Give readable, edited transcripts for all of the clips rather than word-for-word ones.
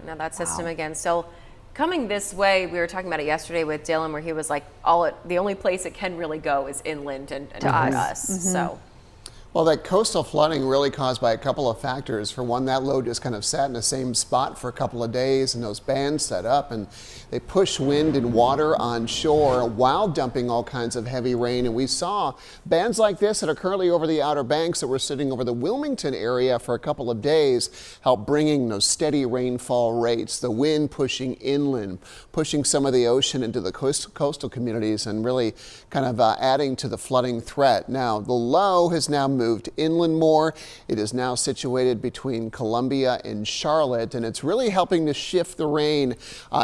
Now that system again. So coming this way, we were talking about it yesterday with Dylan, where he was like, the only place it can really go is inland and to us. So. Well, that coastal flooding really caused by a couple of factors. For one, that low just kind of sat in the same spot for a couple of days, and those bands set up and they push wind and water on shore while dumping all kinds of heavy rain. And we saw bands like this that are currently over the Outer Banks that were sitting over the Wilmington area for a couple of days help bringing those steady rainfall rates, the wind pushing inland, pushing some of the ocean into the coastal communities and really kind of adding to the flooding threat. Now, the low has now moved inland more. It is now situated between Columbia and Charlotte, and it's really helping to shift the rain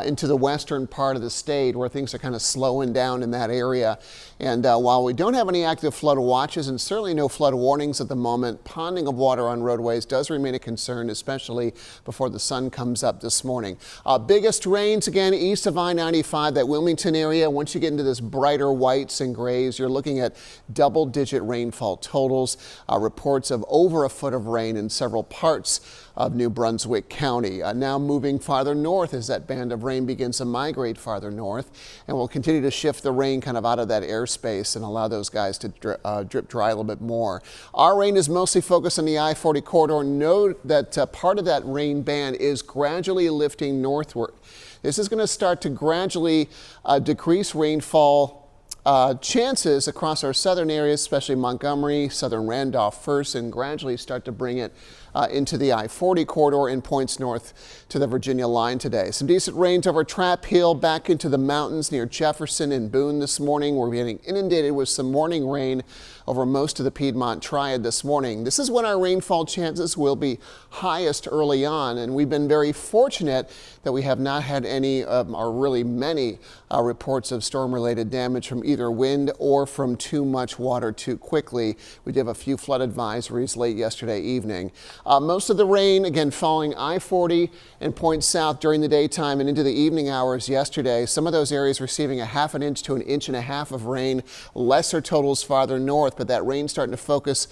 into the western part of the state where things are kind of slowing down in that area. And while we don't have any active flood watches and certainly no flood warnings at the moment, ponding of water on roadways does remain a concern, especially before the sun comes up this morning. Biggest rains again east of I-95, that Wilmington area. Once you get into this brighter whites and grays, you're looking at double-digit rainfall totals. Reports of over a foot of rain in several parts of New Brunswick County. Now moving farther north as that band of rain begins to migrate farther north, and we'll continue to shift the rain kind of out of that airspace and allow those guys to drip dry a little bit more. Our rain is mostly focused on the I-40 corridor. Note that part of that rain band is gradually lifting northward. This is going to start to gradually decrease rainfall chances across our southern areas, especially Montgomery, southern Randolph first, and gradually start to bring it into the I-40 corridor and points north to the Virginia line today. Some decent rains over Trap Hill back into the mountains near Jefferson and Boone this morning. We're getting inundated with some morning rain over most of the Piedmont Triad this morning. This is when our rainfall chances will be highest early on, and we've been very fortunate that we have not had any or really many reports of storm-related damage from either wind or from too much water too quickly. We did have a few flood advisories late yesterday evening. Most of the rain, again, following I-40 and points south during the daytime and into the evening hours yesterday. Some of those areas receiving a ½ inch to 1.5 inches of rain. Lesser totals farther north, but that rain starting to focus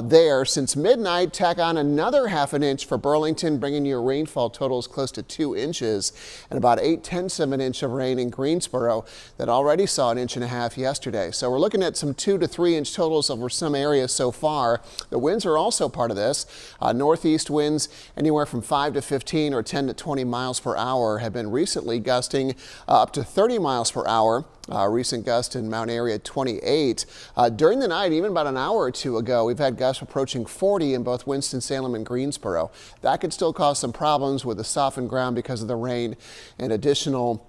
there. Since midnight, tack on another ½ inch for Burlington, bringing your rainfall totals close to 2 inches, and about 0.8 of an inch of rain in Greensboro that already saw 1.5 inches yesterday. So we're looking at some 2 to 3 inch totals over some areas so far. The winds are also part of this. Northeast winds anywhere from 5 to 15 or 10 to 20 miles per hour have been recently gusting up to 30 miles per hour. Recent gust in Mount Airy at 28. During the night, even about an hour or two ago, we've had gusts approaching 40 in both Winston-Salem and Greensboro. That could still cause some problems with the softened ground because of the rain and additional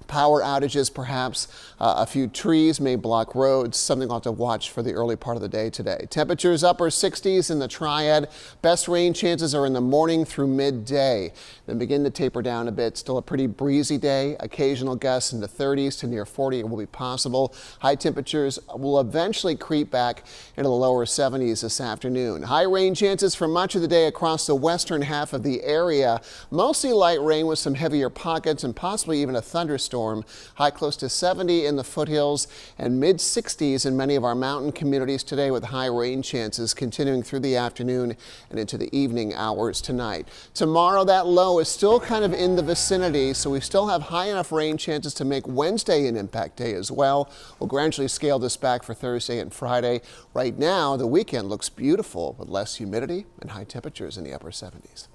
power outages, perhaps. A few trees may block roads, something we'll have to watch for the early part of the day today. Temperatures upper 60s in the Triad. Best rain chances are in the morning through midday, then begin to taper down a bit. Still a pretty breezy day. Occasional gusts in the 30s to near 40 will be possible. High temperatures will eventually creep back into the lower 70s this afternoon. High rain chances for much of the day across the western half of the area. Mostly light rain with some heavier pockets and possibly even a thunderstorm. High close to 70 in the foothills and mid 60s in many of our mountain communities today, with high rain chances continuing through the afternoon and into the evening hours tonight. Tomorrow, that low is still kind of in the vicinity, so we still have high enough rain chances to make Wednesday an impact day as well. We'll gradually scale this back for Thursday and Friday. Right now, the weekend looks beautiful with less humidity and high temperatures in the upper 70s.